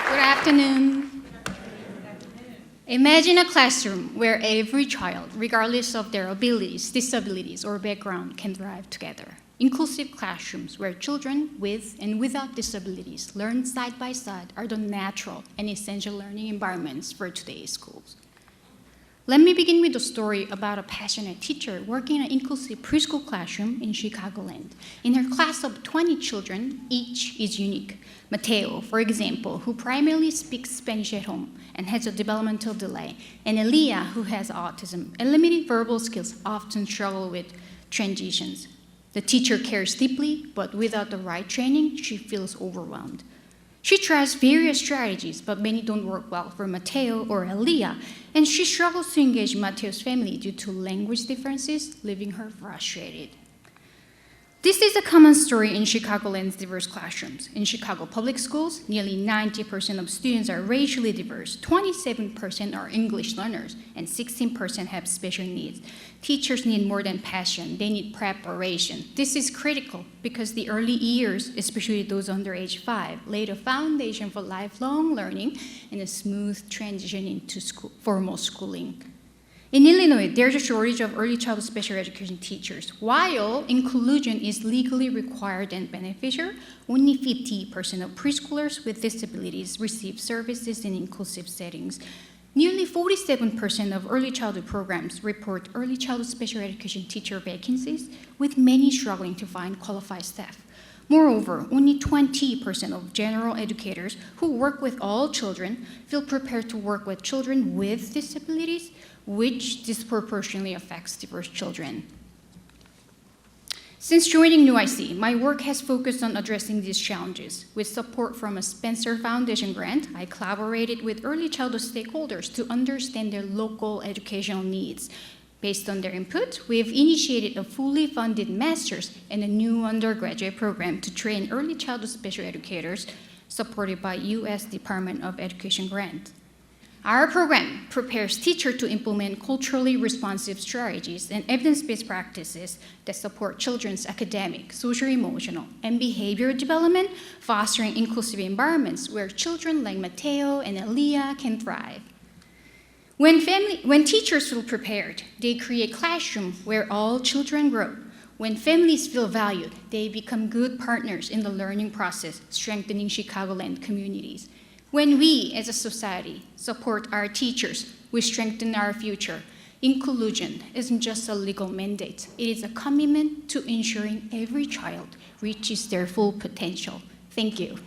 Good afternoon. Imagine a classroom where every child, regardless of their abilities, disabilities, or background, can thrive together. Inclusive classrooms where children with and without disabilities learn side by side are the natural and essential learning environments for today's schools. Let me begin with a story about a passionate teacher working in an inclusive preschool classroom in Chicagoland. In her class of 20 children, each is unique. Mateo, for example, who primarily speaks Spanish at home and has a developmental delay, and Elia, who has autism and limited verbal skills, often struggle with transitions. The teacher cares deeply, but without the right training, she feels overwhelmed. She tries various strategies, but many don't work well for Mateo or Elia, and she struggles to engage Mateo's family due to language differences, leaving her frustrated. This is a common story in Chicagoland's diverse classrooms. In Chicago public schools, nearly 90% of students are racially diverse, 27% are English learners, and 16% have special needs. Teachers need more than passion, they need preparation. This is critical because the early years, especially those under age 5, lay the foundation for lifelong learning and a smooth transition into formal schooling. In Illinois, there's a shortage of early childhood special education teachers. While inclusion is legally required and beneficial, only 50% of preschoolers with disabilities receive services in inclusive settings. Nearly 47% of early childhood programs report early childhood special education teacher vacancies, with many struggling to find qualified staff. Moreover, only 20% of general educators who work with all children feel prepared to work with children with disabilities, which disproportionately affects diverse children. Since joining New IC, my work has focused on addressing these challenges. With support from a Spencer Foundation grant, I collaborated with early childhood stakeholders to understand their local educational needs. Based on their input, we have initiated a fully funded master's and a new undergraduate program to train early childhood special educators supported by U.S. Department of Education grant. Our program prepares teachers to implement culturally responsive strategies and evidence-based practices that support children's academic, social-emotional, and behavioral development, fostering inclusive environments where children like Mateo and Elia can thrive. When teachers feel prepared, they create classrooms where all children grow. When families feel valued, they become good partners in the learning process, strengthening Chicagoland communities. When we, as a society, support our teachers, we strengthen our future. Inclusion isn't just a legal mandate. It is a commitment to ensuring every child reaches their full potential. Thank you.